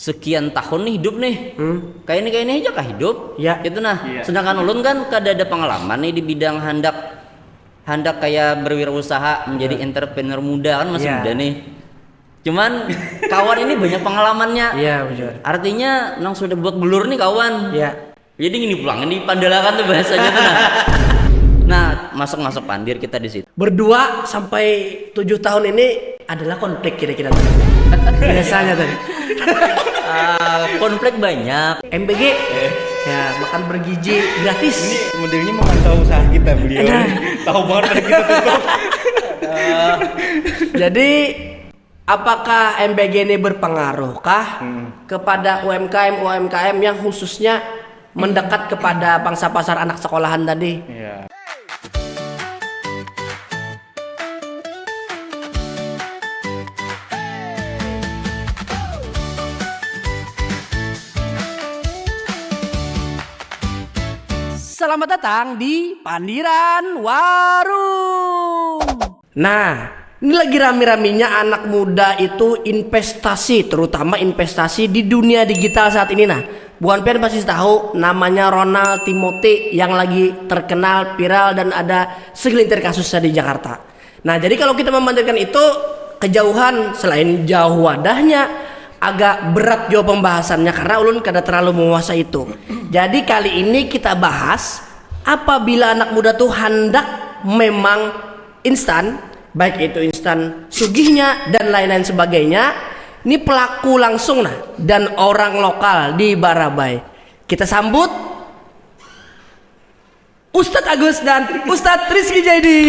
sekian tahun nih hidup nih. Kayak ini aja kah hidup? Ya. Gitu nah. Sedangkan ulun kan ada pengalaman nih di bidang hendak kayak berwirausaha menjadi entrepreneur muda kan masih muda nih. Cuman kawan ini banyak pengalamannya. Iya, betul. Artinya nang sudah buat belur nih kawan. Iya. Jadi gini pulang ini pandalakan tuh bahasanya tuh nah. Nah, masuk pandir kita di situ. Berdua sampai 7 tahun ini adalah konflik kira-kira tadi. Biasanya tadi. Konflik banyak. MBG. Ya, makan bergizi gratis. Ini modelnya memantau usaha kita beliau. Tahu banget pada kita tutup. Jadi apakah MBG ini berpengaruhkah kepada UMKM yang khususnya mendekat kepada pangsa pasar anak sekolahan tadi? Iya. Selamat datang di Pandiran Warung. Nah, ini lagi rame-ramenya anak muda itu investasi, terutama investasi di dunia digital saat ini. Nah, Buan Pian pasti tahu namanya Ronald Timothy yang lagi terkenal, viral dan ada segelintir kasusnya di Jakarta. Nah, jadi kalau kita membandingkan itu kejauhan, selain jauh wadahnya, agak berat jauh pembahasannya karena ulun kada terlalu menguasai itu. Jadi kali ini kita bahas apabila anak muda tuh hendak memang instan, baik itu instan sugihnya dan lain-lain sebagainya. Ini pelaku langsung nah dan orang lokal di Barabai. Kita sambut Ustadz Agus dan Ustadz Rizky Jaidi.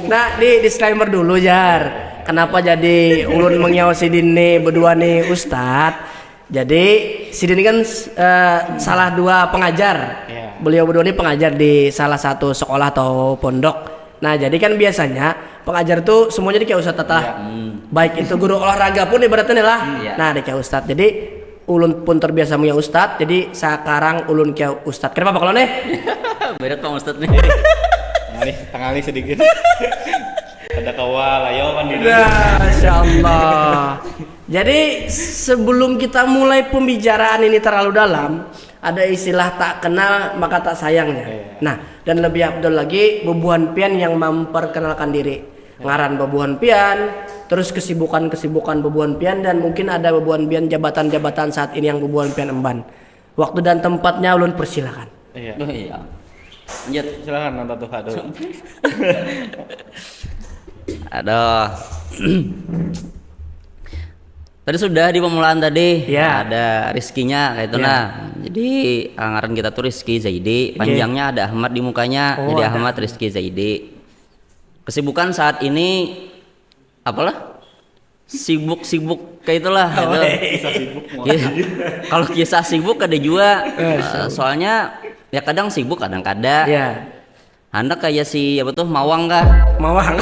Nah, di disclaimer dulu Jar. Kenapa jadi ulun mengiawasi Dini berdua nih Ustadz? Jadi si Dini kan salah dua pengajar. Beliau berdua ini pengajar di salah satu sekolah atau pondok. Nah, jadi kan biasanya pengajar tuh semuanya di kayak Ustadz tata. Baik itu guru olahraga pun ibaratnya lah. Nah, di kayak Ustadz. Jadi ulun pun terbiasa punya Ustadz. Jadi sekarang ulun kayak Ustadz. Kenapa kalau nih? Berat Pak Ustadz nih. Tangali sedikit. Ada kawal, ayo kan diri. Masya Allah. Jadi sebelum kita mulai pembicaraan ini terlalu dalam, ada istilah tak kenal maka tak sayangnya. Nah, dan lebih abdul lagi Bebuan Pian yang memperkenalkan diri. Ngaran Bebuan Pian, terus kesibukan Bebuan Pian dan mungkin ada Bebuan Pian jabatan-jabatan saat ini yang Bebuan Pian emban. Waktu dan tempatnya ulun persilakan. Iya. Oh iya. Lanjut. Silakan nonton tuh aduh. Aduh. Tadi sudah di pemulaan tadi ada Rizkinya kayak itu nah. Jadi anggaran kita tuh Rizky Zaidi, panjangnya ada Ahmad di mukanya, jadi Ahmad Rizky Zaidi. Kesibukan saat ini apalah? Sibuk kayak itulah. Kisah sibuk. Kalau kisah sibuk ada juga. Soalnya ya kadang sibuk kadang kada. Anda kayak si apa tuh Mawang kah? Mawang.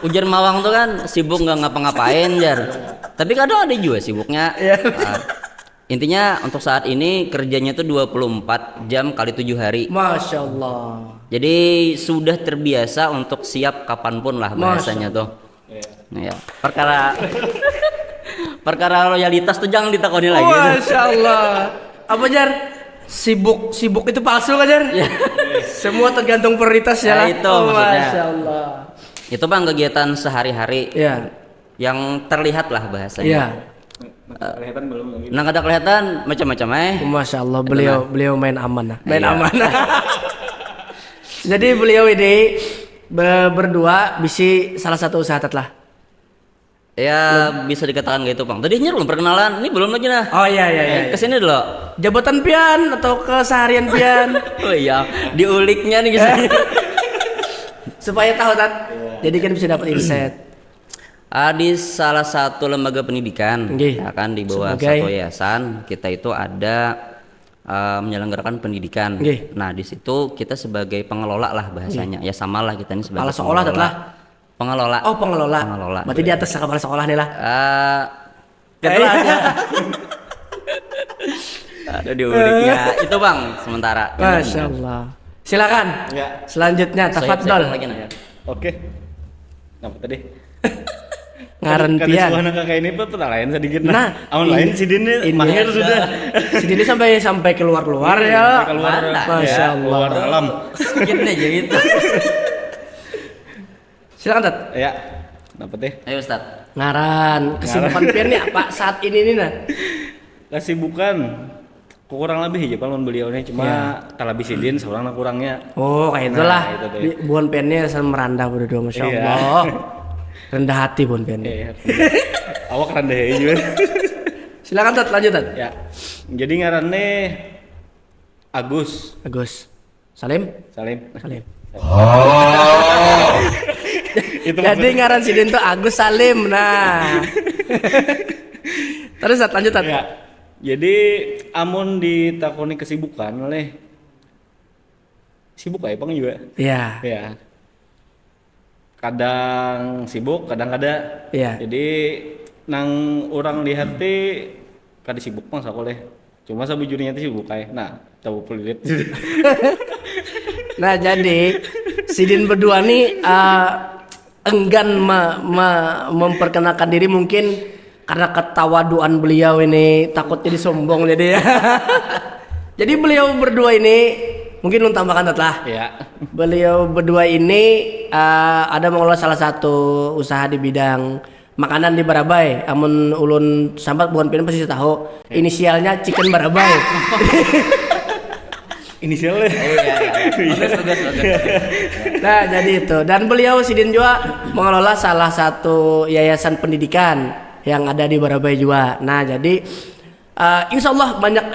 Ujar Mawang tuh kan sibuk nggak ngapa-ngapain Jar. Tapi kadang ada juga sibuknya. Intinya untuk saat ini kerjanya tuh 24 jam kali 7 hari. Masya Allah. Jadi sudah terbiasa untuk siap kapanpun lah bahasanya tuh. Ya. Perkara loyalitas tuh jangan ditakoni lagi. Masya Allah. Apa Jar? Sibuk itu palsu kan Jar? Semua tergantung prioritas ya lah. Itu maksudnya. Masya Allah. Itu bang kegiatan sehari-hari yang terlihat lah bahasanya. Kelihatan belum lagi. Nah kada kelihatan macam-macam Masya Allah beliau main aman aman. Jadi beliau ini berdua bisi salah satu usaha lah. Ya bisa dikatakan gitu bang. Tadi belum perkenalan, ini belum lagi nah. Oh iya. Kesini dulu. Jabatan Pian atau keseharian Pian? Oh iya, diuliknya nih guys. Supaya tahu Tat. Jadi kan bisa dapat insight. Di salah satu lembaga pendidikan, ya kan di bawah satu yayasan kita itu ada menyelenggarakan pendidikan. Nah di situ kita sebagai pengelola lah bahasanya. Ya samalah kita ini sebagai kepala sekolah telah. Pengelola. Oh pengelola. Berarti di atas kepala sekolah nih lah. Ada di uliknya itu bang sementara. Masya Allah. Silakan. Selanjutnya tafadhol. Oke. Apa tadi? ngaran Kada pian. suara kakak ini peta lain sedikit Nah, awan lain si Dini ini mahir ada. sudah. Si Dini sampai keluar ya. Keluar, Masya Allah. keluar alam. Sedikit aja gitu. Silakan Tat. Ya, dapat deh. Ayo Ustad. Ngaran kesibukan pian nih apa saat ini nih nah? Kesibukan kurang lebih aja palon beliau nih cuma talabi sidin seorang kurangnya. Oh kayak itulah. itu deh. Buan piannya asal merandah berdua Masya Iya. Allah. Rendah hati buan piannya. Awak rendah ya juga. Silakan Tat, lanjut Tat. Ya. Jadi ngarannya Agus Agus. Salim. Salim. Itu Jadi ngaran sidin tuh Agus Salim. Nah. Terus Tat, lanjut Tat. ya. Jadi amun ditakoni kesibukan oleh sibuk aja bang juga. Iya. Ya. Kadang sibuk, kadang kada. Iya. Jadi nang orang di hati kada sibuk bang sakoleh. Cuma sabujurnya itu sibuk aja. Nah, tahu pelit. Nah jadi Sidin berdua nih enggan memperkenalkan diri mungkin karena ketawaduan beliau ini takut jadi sombong jadi ya. Jadi beliau berdua ini mungkin lu tambahkan lah. Ya. Beliau berdua ini ada mengelola salah satu usaha di bidang makanan di Barabai. Amun ulun sambat bukan pin pasti tahu. Inisialnya Chicken Barabai. Inisialnya. Bagus. Nah jadi itu dan beliau Sidin juga mengelola salah satu yayasan pendidikan yang ada di Barabai juga. Nah jadi insya Allah banyak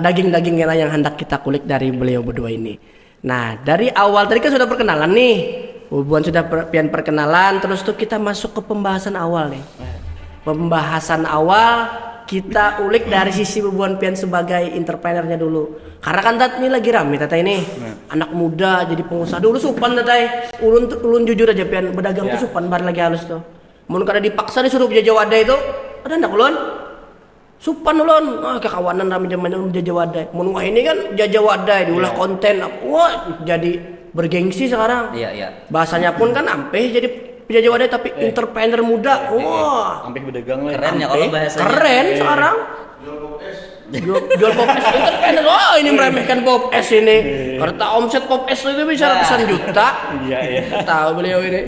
daging-daging yang hendak kita kulik dari beliau berdua ini. Nah dari awal tadi kan sudah perkenalan nih, hubungan sudah perkenalan, terus tuh kita masuk ke pembahasan awal nih. Pembahasan awal kita ulik dari sisi hubungan pian sebagai entrepreneurnya dulu. Karena kan Tat ini lagi rame Tata ini. Anak muda jadi pengusaha dulu supan Tata. Ulun jujur aja pian berdagang tuh supan bar lagi halus tuh. Mun kada dipaksa disuruh jajah wadah itu, ada ndak ulun? Supan ulun, kekawanan rame zaman jajah wadah. Mun wah ini kan jajah wadah diulah konten. Wah, jadi bergengsi sekarang. Iya. Bahasanya pun kan ampeh jadi penjajah wadah tapi entrepreneur muda. Wah. Sampai berdagang lah. Keren ya kalau bahasanya. Keren sekarang. Jual pop es entrepreneur. Oh, ini meremehkan pop es ini. Karena omset pop es itu bisa ratusan juta. Iya. Tahu beliau ini.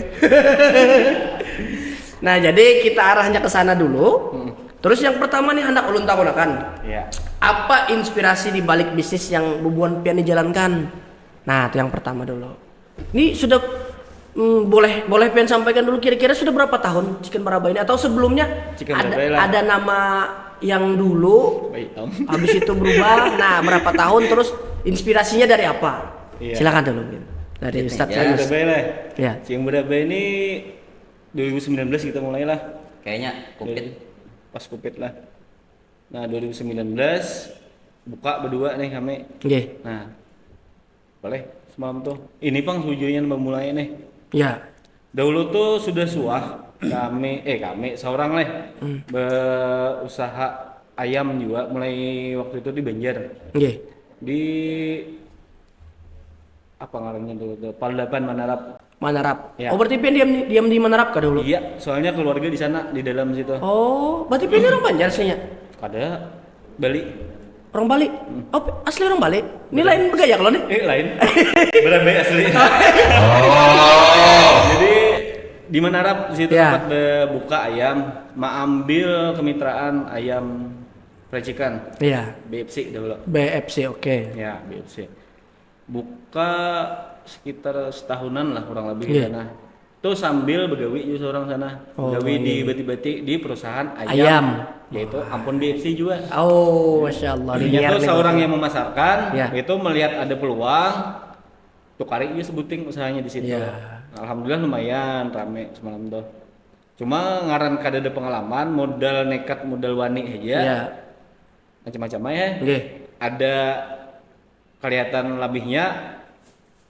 Nah, jadi kita arahnya ke sana dulu. Terus yang pertama nih hendak ulun tahunakan. Iya. Apa inspirasi di balik bisnis yang Bubuan Pian dijalankan? Nah, itu yang pertama dulu. Ini sudah boleh Pian sampaikan dulu kira-kira sudah berapa tahun Chicken Barabai ini atau sebelumnya Chicken Barabai lah. ada nama yang dulu habis itu berubah. Nah, berapa tahun terus inspirasinya dari apa? Iya. Silakan dulu mungkin. Dari Ustadz Yang Agus. Barabai lah. Ya. Yang Barabai ini 2019 kita mulai lah. Kayaknya Covid. Pas Covid lah. Nah 2019 buka berdua nih kami. Nggih. Nah boleh semalam tuh. Ini pang sejujurnya memulai nih. Ya. Dahulu tuh sudah suah kami seorang lah berusaha ayam juga mulai waktu itu di Banjar Nggih. di apa ngarannya dulu tuh Paldapan Manarap. Manarap. Ya. Oh, berarti Pian diam di Manarap kah dulu? Iya, soalnya keluarga di sana di dalam situ. Oh, berarti Pian orang Banjar sihnya. Kada Bali. Orang Bali. Oh, asli orang Bali. Ini lain bergaya kalau nih. Lain. Barabai asli. Jadi di Manarap di situ Ya. tempat buka ayam, ambil kemitraan ayam percikan Iya. BFC dahulu. BFC oke. Ya, BFC. Buka sekitar setahunan lah kurang lebih di Iya. sana. Tuh sambil begawi juga seorang sana. Oh, Begawi di iya. bati-bati di perusahaan Ayam. ayam. Yaitu Ampun BFC juga. Oh, masya Allah. Dia tuh nih, seorang betul. yang memasarkan, Ya. itu melihat ada peluang, tuh kari dia sebuting usahanya di situ. Ya. Alhamdulillah lumayan rame semalam tuh. Cuma ngaran kada ada pengalaman, modal nekat, modal wani aja, Iya. macam-macam ya. Nggih. Ada kelihatan lebihnya,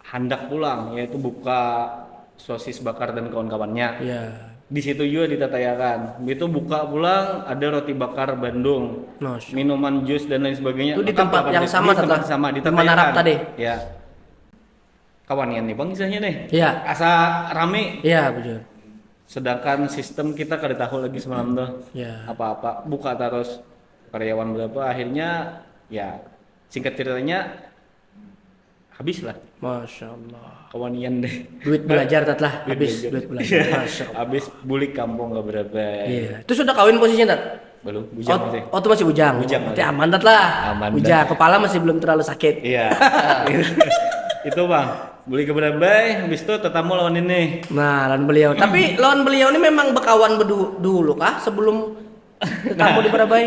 hendak pulang, yaitu buka sosis bakar dan kawan-kawannya. Iya. Di situ juga ditatayakan. Begitu buka pulang ada roti bakar Bandung, Masya. minuman jus dan lain sebagainya. Itu di Lengkap tempat yang di sama, tempat Tata? sama Di di Manarap tadi? Ya. Kawannya nih bang kisahnya nih. Iya. Asa rame. Iya, betul. Sedangkan sistem kita kada tahu lagi semalam tuh Ya. apa-apa, buka terus karyawan berapa, akhirnya ya singkat ceritanya habis lah Masya Allah. kawanian deh. Duit belajar tatlah Duit habis belajar. duit belajar. Masya Allah. Habis bulik kampung gak berapa. Iya. Itu sudah kawin posisinya tat? Belum, bujang Oh, masih. oh itu masih bujang. Bujang Berarti masih. aman tat lah. Aman Bujang. Kepala masih belum terlalu sakit. Iya. Itu bang, beli ke berapa, habis itu tetamu lawan ini. Nah, lawan beliau. Tapi lawan beliau ini memang bekawan dulu kah sebelum ketemu di Parabai?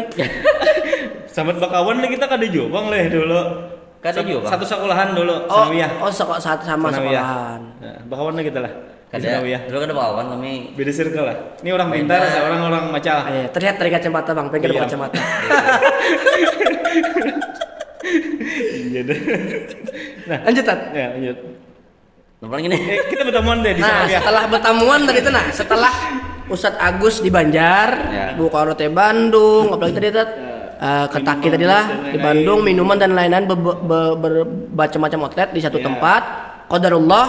Sahabat bakawan nih kita kada jobang leh dulu. Kada jobang? Satu sekolahan dulu, Oh, sanawiyah. oh saat sama Sanawiyah. sekolahan. Nah, bakawan kita lah. Di Kada. sanawiyah. Dulu kada kawan kami. Beda circle lah. Ini orang pintar, seorang orang macal. Iya, terlihat dari kacamata bang, pengen Iya. kacamata. Iya deh. Nah, Lanjut tat. ya lanjut. Nomor gini. Kita bertemuan deh di Nah, sanawiyah. setelah bertemuan dari itu, nah setelah Ustadz Agus di Banjar, Ya. Bu Karote Bandung, apalagi tadi tat, Ketaki tadi lah dan di lain-lain. Bandung, minuman dan lain-lain bermacam-macam outlet di satu Ya. tempat. Qadarullah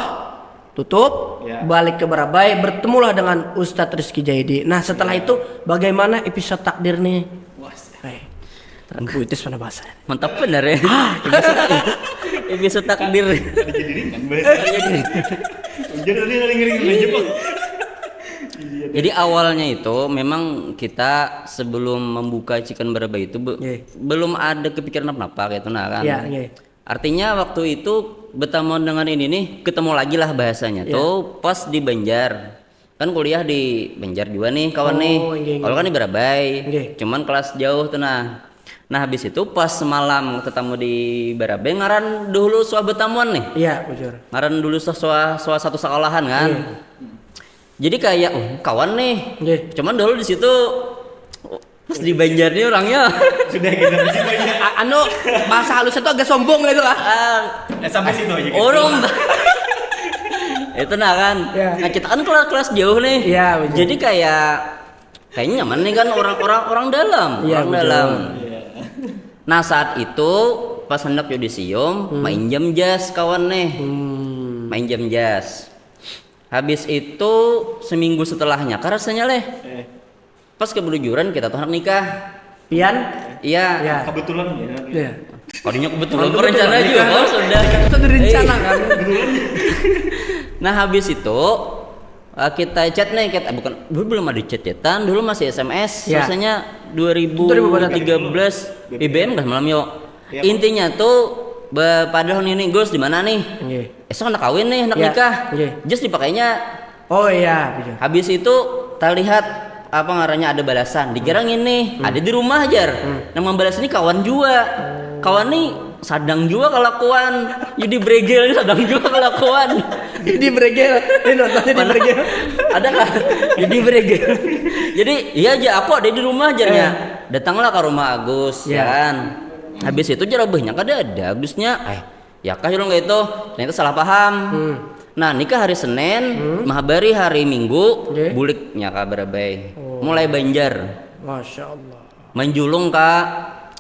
tutup, Ya. balik ke Barabai, bertemulah dengan Ustadz Rizky Jaidi. Nah setelah itu bagaimana episode takdir nih? Puitis mana bahasanya? Mantap benar ya. Episode takdir. Jadi ringan bahasa. Jadi tadi ngering aja bang. Jadi awalnya itu memang kita sebelum membuka Chicken Barabai itu Iya. belum ada kepikiran apa-apa gitu nah kan. Iya, iya. Artinya waktu itu bertemu dengan ini nih ketemu lagi lah bahasanya Iya. tuh pas di Banjar. Kan kuliah di Banjar juga nih kawan nih. Oh, iya, iya. Kalau kan di Barabai. Iya. Cuman kelas jauh tuh nah. Nah habis itu pas malam ketemu di Barabai ngaran dulu soal bertemuan nih. Iya, bujur. Ngaran dulu soal satu sekolahan kan. Iya. Jadi kayak kawan nih. Iya. Cuman dulu di situ pas di Banjar nih orangnya Sudah kita mesti banyak. Anu bahasa halusnya tuh agak sombong gitu lah. Sampai situ aja. orang itu nah kan. Iya. Nah kita kan kelas jauh nih. Iya, betul. Jadi kayaknya nyaman nih kan orang dalam, Iya, orang betul. dalam. Nah saat itu pas hendak yudisium main jam jas kawan nih. Main jam jas. Habis itu seminggu setelahnya, kan rasanya leh. Pas kebelujuran kita tuh anak nikah. Pian? Iya. Iya. Kebetulan ya. Iya. Kodinya kebetulan Kebetulan rencana nikah. juga oh, sudah. Itu direncana kan. Nah habis itu kita chat nih, kita bukan dulu belum ada chat-chatan, dulu masih SMS. Ya. Biasanya 2013 BBM dah malam yuk. Ya. Intinya tuh padahal ini Gus di mana nih? Iya. Esok anak kawin nih, anak Ya. nikah. Iya. Just dipakainya. Oh iya, bujur. Habis itu kita lihat apa ngarannya ada balasan. Dikira ini ada di rumah aja. Yang membalas ini kawan juga. Kawan nih sadang juga kelakuan. Jadi bregel ini sadang juga kelakuan. Di Bregel. Ini nontonnya di Bregel. Ada kan? Jadi bregel. Jadi iya aja aku ada di rumah aja ya. Datanglah ke rumah Agus Ya. kan. Habis itu jarabahnya kada ada Agusnya. Ya kah lo nggak itu? Ternyata salah paham. Nah nikah hari Senin, mahabari hari Minggu, Oke. buliknya Kak Barabai. Mulai Banjar, Masya Allah. Menjulung Kak.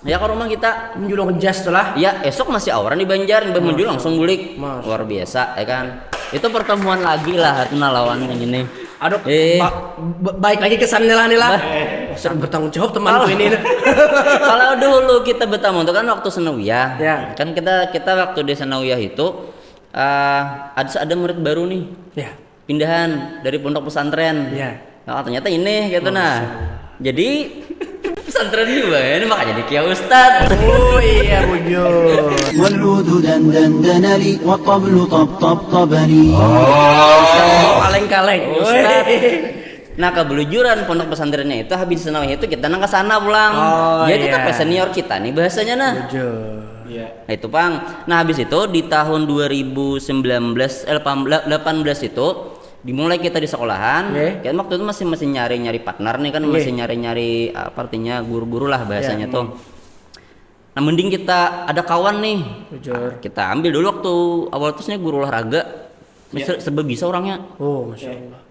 Ya ke rumah kita. Menjulung jas tuh lah. Ya esok masih awaran di Banjar, Mbak Menjulung langsung bulik. Masya. Luar biasa ya kan. Itu pertemuan lagi lah hati lawan yang ini. Aduh, Eh. baik lagi kesannya lah nih lah. Serang bertanggung jawab temanku ini. Kalau dulu kita bertemu itu kan waktu Senawiyah. Ya. Kan kita waktu di Senawiyah itu ada murid baru nih. Ya. Pindahan dari pondok pesantren. Ya. Nah, ternyata ini gitu nah. Jadi pesantren juga ya, ini makanya jadi Kia Ustad. Oh iya bujur. والعود دندن لي والطبل طبطب لي Kaleng-kaleng. Ustad. Nah kebelujuran pondok pesantrennya itu habis Senawiyah itu kita nang ke sana pulang. Oh, Jadi iya. tetap senior kita nih bahasanya nah. Bujur. Iya. Nah itu Pang. Nah habis itu di tahun 2018 itu dimulai kita di sekolahan. Oke. Kan waktu itu masih nyari partner nih kan, Oke. masih nyari apa artinya guru-guru lah bahasanya tuh. Nah mending kita ada kawan nih. Bujur. Kita ambil dulu waktu awal terusnya guru olahraga. Serba bisa orangnya. Oh Masya Allah.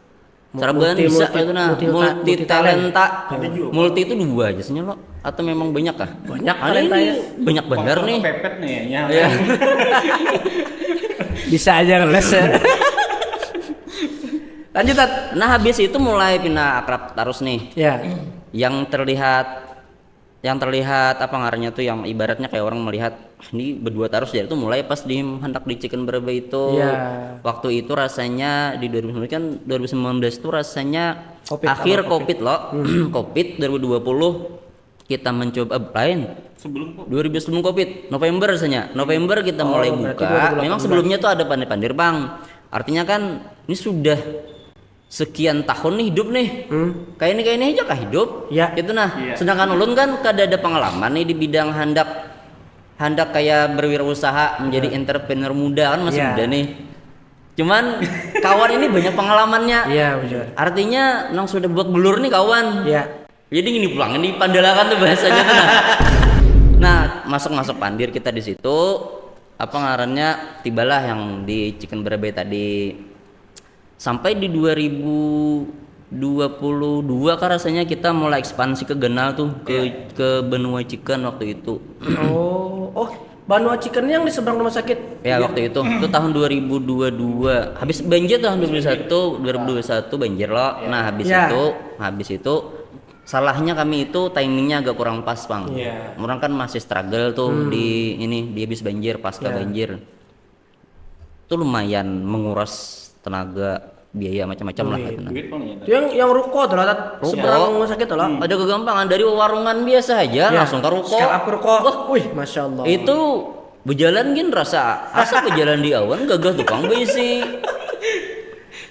Cara bisa itu nah, multi talenta. Multi itu dua aja sebenarnya lo atau memang banyak kah? Banyak Ada talenta ini ya. banyak bener Faktor nih. kepepet nih ya. Iya. Bisa aja ngeles ya. Lanjut Tat. Nah habis itu mulai pindah akrab terus nih. Ya. Yang terlihat apa ngarannya tuh yang ibaratnya kayak orang melihat ini berdua terus ya itu mulai pas di hendak di Chicken Barbie itu. Iya. Waktu itu rasanya di 2019 kan 2019 tuh rasanya Covid, akhir awal Covid loh. Covid 2020 kita mencoba lain Sebelum kok 2000 sebelum Covid November rasanya. November kita mulai berarti buka. 2018. Memang sebelumnya tuh ada pandir-pandir Bang. Artinya kan ini sudah sekian tahun nih hidup nih. Kayak ini aja kah hidup? Ya. Gitu nah. Iya. Sedangkan ulun kan ada pengalaman nih di bidang hendak kayak berwirausaha menjadi entrepreneur muda kan masih Iya. muda nih. Cuman kawan ini banyak pengalamannya. Iya betul. Artinya nang sudah buat belur nih kawan. Iya. Jadi gini pulang ini pandalakan tuh bahasanya tuh nah. Nah, masuk pandir kita di situ apa ngarannya tibalah yang di Chicken Barbie tadi. Sampai di 2022 kan rasanya kita mulai ekspansi ke Genal tuh ke benua chicken waktu itu. Oh, Banua Chicken yang di seberang rumah sakit. Ya waktu itu tahun 2022. Habis banjir tahun 2021 banjir loh. Nah, Ya. habis itu salahnya kami itu timingnya agak kurang pas, Bang. Iya. Orang kan masih struggle tuh di habis banjir, pasca banjir. Itu lumayan menguras tenaga, biaya macam-macam lah gitu. Nah. duit Bang ya. Itu yang ruko tuh lah Tat. Ruko. Seberang rumah sakit tuh lah. Ada kegampangan dari warungan biasa aja langsung ke ruko. Scale up ke ruko. Wih, masya Allah. Itu berjalan gin rasa asa berjalan di awan gagah tukang besi.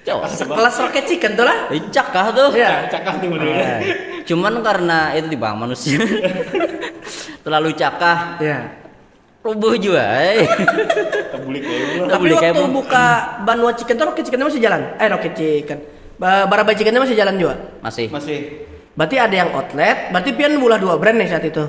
Coba sekelas Rocket Chicken tuh lah. cakah tuh. Iya. Cakap tuh bener. Cuman karena itu tiba manusia terlalu cakah, Iya. rubuh juga. Kebulik ya. Nggak Tapi boleh kayak waktu buka Banua Chicken tuh Rocket Chickennya masih jalan. Rocket Chicken. Barabai Chickennya masih jalan juga. Masih. Berarti ada yang outlet. Berarti pian mulai 2 brand nih saat itu.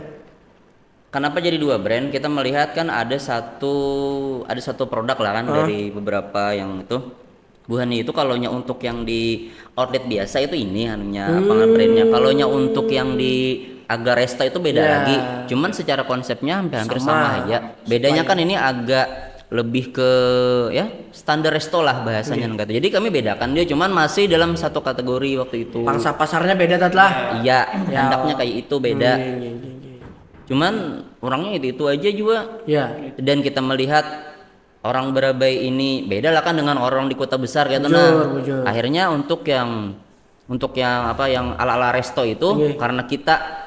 Kenapa jadi 2 brand? Kita melihat kan ada satu produk lah kan dari beberapa yang itu. Buhani itu kalaunya untuk yang di outlet biasa itu ini anunya apa brandnya. Kalaunya untuk yang di Agaresta itu beda Ya. lagi. Cuman secara konsepnya hampir Sama. sama aja. Bedanya kan ini agak lebih ke ya standar resto lah bahasanya kata. Jadi kami bedakan dia cuman masih dalam satu kategori waktu itu. Pangsa pasarnya beda Tat lah. Iya, Ya. hendaknya kayak itu beda. Iya. Cuman orangnya itu aja juga. Iya. Dan kita melihat orang Barabai ini beda lah kan dengan orang di kota besar gitu Bujur. Akhirnya untuk yang apa yang ala-ala resto itu Iya. karena kita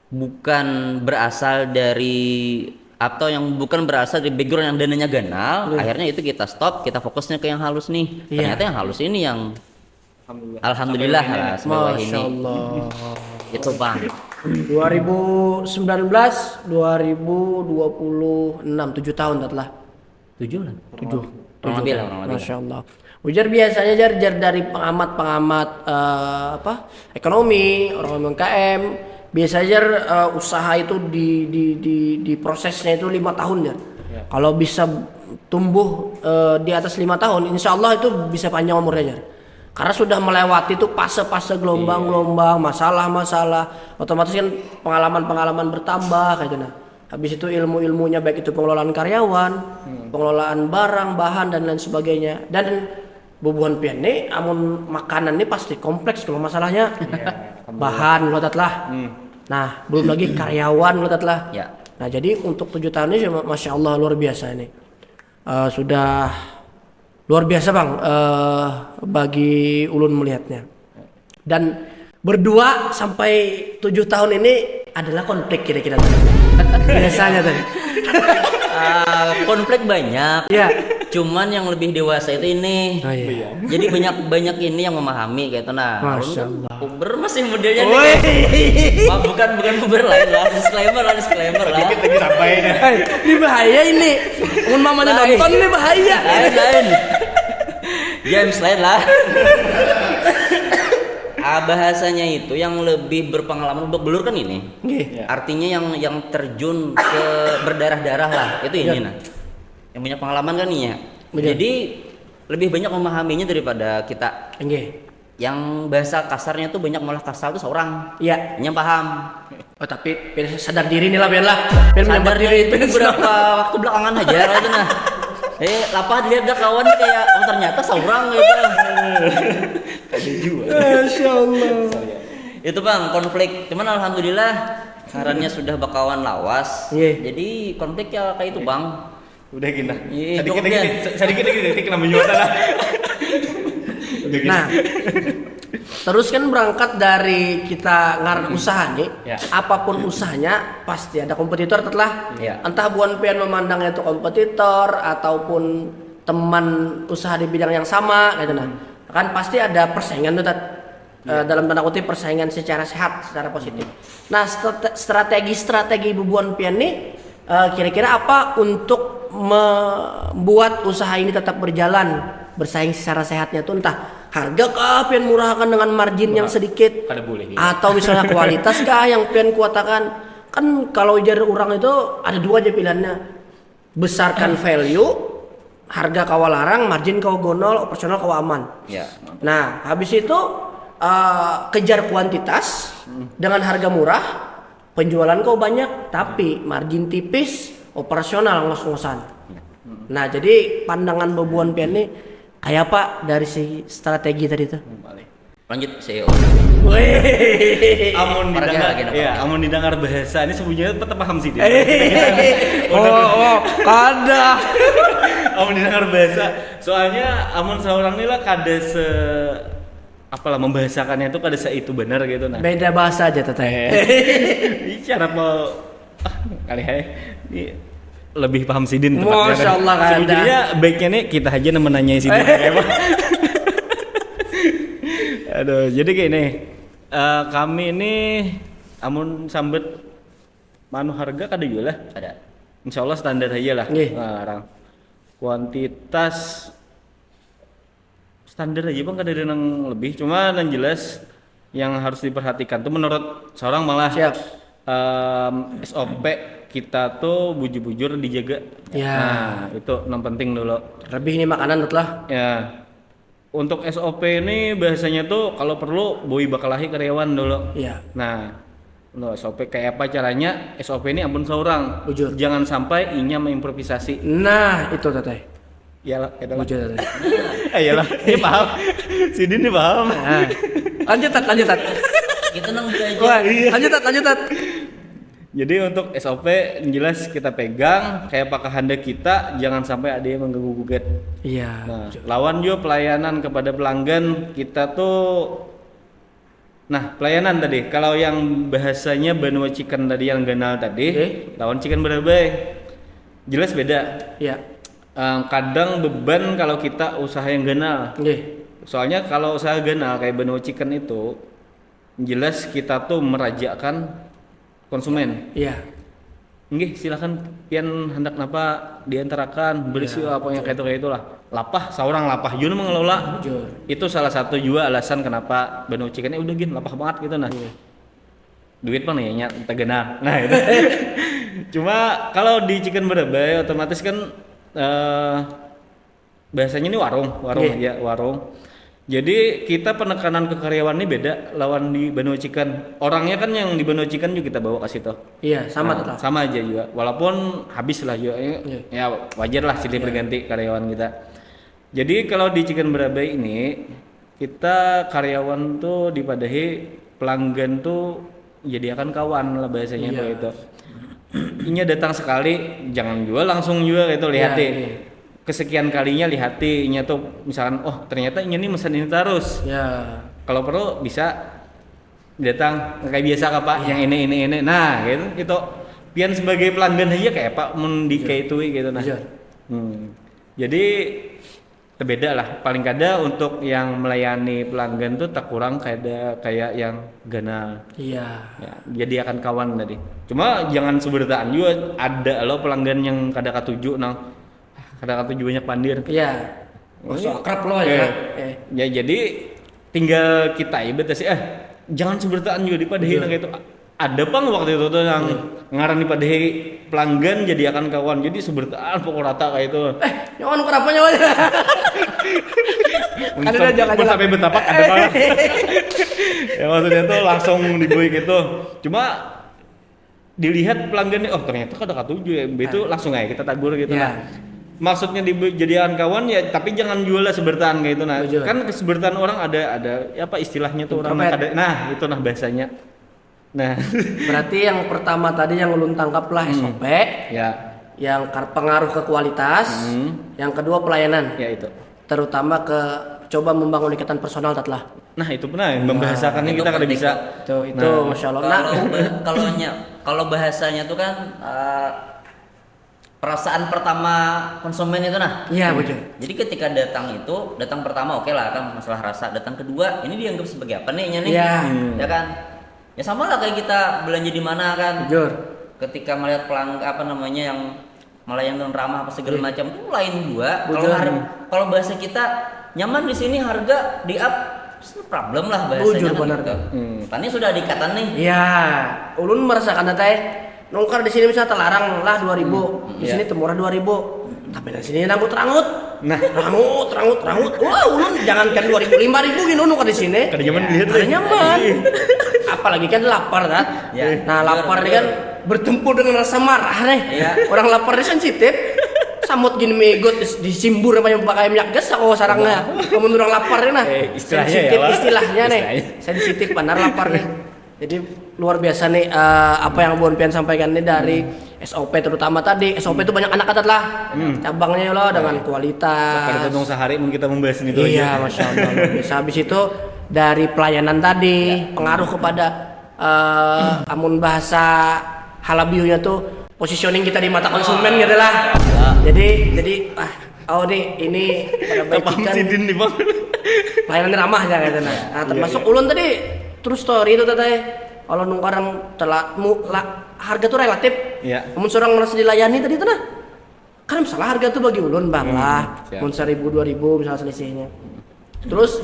bukan berasal dari atau yang bukan berasal dari background yang dananya ganal, akhirnya itu kita stop, kita fokusnya ke yang halus nih. Iya. Ternyata yang halus ini yang Alhamdulillah. alhamdulillah lah semewah Masya ini. Allah. Itu Bang. 2019, 2026, 7 tahun Tat lah. 7 lah. 7. Kurang lebih lah, kurang lebih. Masya Allah. Ujar biasanya jar dari pengamat ekonomi, orang UMKM, biasanya jar usaha itu di prosesnya itu 5 tahun jar. Kalau bisa tumbuh di atas 5 tahun, insya Allah itu bisa panjang umurnya jar. Karena sudah melewati itu fase-fase gelombang-gelombang, masalah-masalah, otomatis kan pengalaman-pengalaman bertambah kayak gitu. Nah. Habis itu ilmu-ilmunya baik itu pengelolaan karyawan, pengelolaan barang, bahan dan lain sebagainya. Dan bubuhan pian nih, amun makanan nih pasti kompleks kalau masalahnya. Bahan lotat lah. Nah, belum lagi karyawan lotat lah. Ya. Nah, jadi untuk 7 tahun ini masya Allah luar biasa ini. Sudah luar biasa Bang bagi ulun melihatnya. Dan berdua sampai 7 tahun ini adalah konflik kira-kira. Biasanya tadi. Konflik banyak. Iya. Cuman yang lebih dewasa itu ini. Oh, iya. Jadi banyak ini yang memahami kayak itu nah. Masya Allah. Uber masih modelnya nih. Woi. Wah, bukan Uber lain lah. Disclaimer lah. Dikit lagi sampai nih. Ini bahaya ini. Mun mamanya Lain. nonton ini bahaya. Lain. James lain lah. Bahasanya itu yang lebih berpengalaman untuk belur kan ini. Nggih. Artinya yang terjun ke berdarah-darah lah. Itu ini nah. Yang punya pengalaman kan nih ya. Betul. Jadi lebih banyak memahaminya daripada kita. Nggih. Yang bahasa kasarnya tuh banyak malah kasar tuh seorang. Iya. Yang paham. Oh tapi biar sadar diri nih lah biar lah. Biar Sadar menyambar diri itu Biar beberapa waktu belakangan aja gitu nah. Lapah dilihat dah kawan kayak oh ternyata seorang gitu. Ada juga. Masya Allah. Itu Bang konflik. Cuman alhamdulillah karena sudah bakawan lawas. Iya. Jadi konflik ya kayak itu Bang. Udah gini. Iya, Sedikit detik kenapa juga salah. Udah gini. Nah, terus kan berangkat dari kita ngaran usaha nih, Ya. apapun usahanya pasti ada kompetitor telah. Ya. Entah buan pian memandangnya itu kompetitor ataupun teman usaha di bidang yang sama gitu nah. Kan pasti ada persaingan tuh dalam tanda kutip persaingan secara sehat, secara positif. Nah, strategi bubuan pian nih kira-kira apa untuk membuat usaha ini tetap berjalan bersaing secara sehatnya tuh entah harga kah pian murahkan dengan margin yang sedikit Kada boleh. atau misalnya kualitas kah yang pian kuatakan kan kalau jar orang itu ada dua aja pilihannya besarkan value harga kau larang margin kau gonol operasional kau aman. Ya. Nah habis itu kejar kuantitas dengan harga murah penjualan kau banyak tapi margin tipis operasional ngos-ngosan. Nah jadi pandangan bebuan pian ini kayak apa dari si strategi tadi tuh? Lanjut CEO. Amun Parkir didengar, lagi, ya, amun didengar bahasa ini sebenarnya tetap paham sih dia. Kada. Amun didengar bahasa, soalnya amun seorang ini lah kada apalah membahasakannya itu kada itu benar gitu nah. Beda bahasa aja teteh. Bicara mau kali ya ini lebih paham Sidin tepatnya. Masya Allah, kada. Sebenarnya baiknya nih kita aja menanyai Sidin kayak apa. Aduh, jadi gini, kami ini amun sambet manu harga kada juga lah. Ada. Insya Allah standar aja lah. Nggih. Nah, kuantitas standar aja bang kada ada yang lebih. Cuma yang jelas yang harus diperhatikan tuh menurut seorang malah Siap. SOP kita tuh bujur-bujur dijaga. Ya. Nah itu yang penting dulu. Lebih ini makanan telah. Ya. Untuk SOP ini bahasanya tuh kalau perlu boi bakalahi karyawan dulu. Iya. Nah, untuk SOP kayak apa caranya? SOP ini ampun seorang. Bujur. Jangan sampai inya mengimprovisasi. Nah itu teteh. Iyalah, iyalah. Bujur teteh. Iyalah, ini paham. Sini nih paham. Nah. Lanjut tat. Kita nang aja. Wah, lanjut tat. Jadi untuk SOP yang jelas kita pegang kayak apa kehendak kita, jangan sampai ada yang mengganggu gugat. Iya. Nah, lawan juga pelayanan kepada pelanggan kita tuh. Nah, pelayanan tadi, kalau yang bahasanya benua chicken tadi yang ganal tadi, lawan chicken berabai, jelas beda. Iya. Kadang beban kalau kita usaha yang ganal. Nggih. Soalnya kalau usaha ganal kayak benua chicken itu, jelas kita tuh merajakan konsumen. Iya. Nggih, silakan pian hendak napa diantarakan beli sih apa yang kayak itulah. Lapah, seorang lapah juga mengelola. Bujur. Itu salah satu juga alasan kenapa Banu Chicken udah gini lapah banget gitu nah. Duit bang ya nyat tegena. Nah itu. Cuma kalau di Chicken Berabai otomatis kan bahasanya ini warung ya warung. Jadi kita penekanan ke karyawan ini beda lawan di Banu Chicken. Orangnya kan yang di Banu Chicken juga kita bawa ke situ. Iya, sama tetap. Sama aja juga. Walaupun habis lah juga. Ya wajar lah silih berganti karyawan kita. Jadi kalau di Chicken Berabai ini kita karyawan tuh dipadahi pelanggan tuh jadi akan kawan lah bahasanya kayak itu. Inya datang sekali jangan jual langsung juga gitu lihat deh. Kesekian kalinya lihatinya tuh misalkan oh ternyata ini mesen ini terus Ya. kalau perlu bisa datang kayak biasa kak pak yang ini nah gitu itu pian sebagai pelanggan aja kayak pak mendikaitui gitu nah jadi berbeda lah paling kada untuk yang melayani pelanggan tuh tak kurang kayak yang ganal Iya. ya, jadi akan kawan tadi cuma jangan sebertaan juga ada lo pelanggan yang kada katuju nang kadang-kadang banyak pandir. Iya. Oh, so akrab lo ya. Ya jadi tinggal kita ibadah sih jangan sebertaan juga dipadahi nang itu. Ada bang waktu itu tuh yang ngarani padahi pelanggan jadi akan kawan. Jadi sebertaan pokok rata kayak itu. Nyawan kerapanya wae. Ada jangan sampai betapa ada banget. Ya maksudnya tuh langsung dibuih gitu. Cuma dilihat pelanggan nih oh ternyata kada katuju ya. Itu langsung aja kita tagur gitu nah. maksudnya dijadikan kawan ya, tapi jangan jual lah sebertaan kayak itu. Nah, Betul. kan sebertaan orang ada apa istilahnya tuh orang Introvert. nah itu nah bahasanya. Nah, Berarti yang pertama tadi yang ulun tangkaplah SOP, ya, yang pengaruh ke kualitas, yang kedua pelayanan, ya itu. terutama ke coba membangun ikatan personal tatlah. Nah, itu benar membahasakannya itu kita kada penting, bisa. Itu masya Allah. Nah, Kalau bahasanya tuh kan perasaan pertama konsumen itu nah. iya betul. Jadi ketika datang pertama oke lah kan masalah rasa, datang kedua ini dianggap sebagai apa nih nih? Iya. Ya kan? Ya sama lah kayak kita belanja di mana kan. Jujur. Ketika melihat yang melayani ramah apa segala macam itu lain juga. Betul. Kalau bahasa kita nyaman di sini harga di up problem lah bahasanya. Bujur, kan benar. gitu. Tadi sudah diikatan nih. Iya, ulun merasakan teh nongkar di sini misalnya terlarang lah 2000, di sini temurah 2000. Tapi di sini nanggut rangut. Nah, rangut. Wah, ulun jangankan 2000, 5000 gini nongkar di sini. kada nyaman dilihat. Ada nyaman. Apalagi kan lapar kan. Ya, Nah, lapar ini kan bertempur dengan rasa marah nih. Ya. Orang lapar ini sensitif. Samut gini megot disimbur namanya pakai minyak gas kok sarangnya. Kamu orang lapar nih nah. Istilahnya Sensitif ya, Pak. istilahnya nih. Istilahnya. Sensitif benar lapar nih. Jadi luar biasa nih apa yang Bon Pian sampaikan nih dari SOP terutama tadi. SOP itu banyak anak kata lah. Cabangnya lah dengan kualitas. Kada tentung sehari mun kita membahas ini tuh Iya, aja. masya Allah. Luar biasa. Habis itu dari pelayanan tadi pengaruh kepada amun bahasa halabiunya tuh positioning kita di mata konsumen gitu lah. Jadi ini pada Paham baik si Din nih, Bang. pelayanan ramah ya gitu nah. Termasuk ulun tadi terus story itu tadi kalau nungkarang harga tuh relatif. Iya. Namun seorang merasa dilayani tadi tuh nah. Kan masalah harga tuh bagi ulun bang lah. siap. Mun 1000 2000 misalnya selisihnya. Terus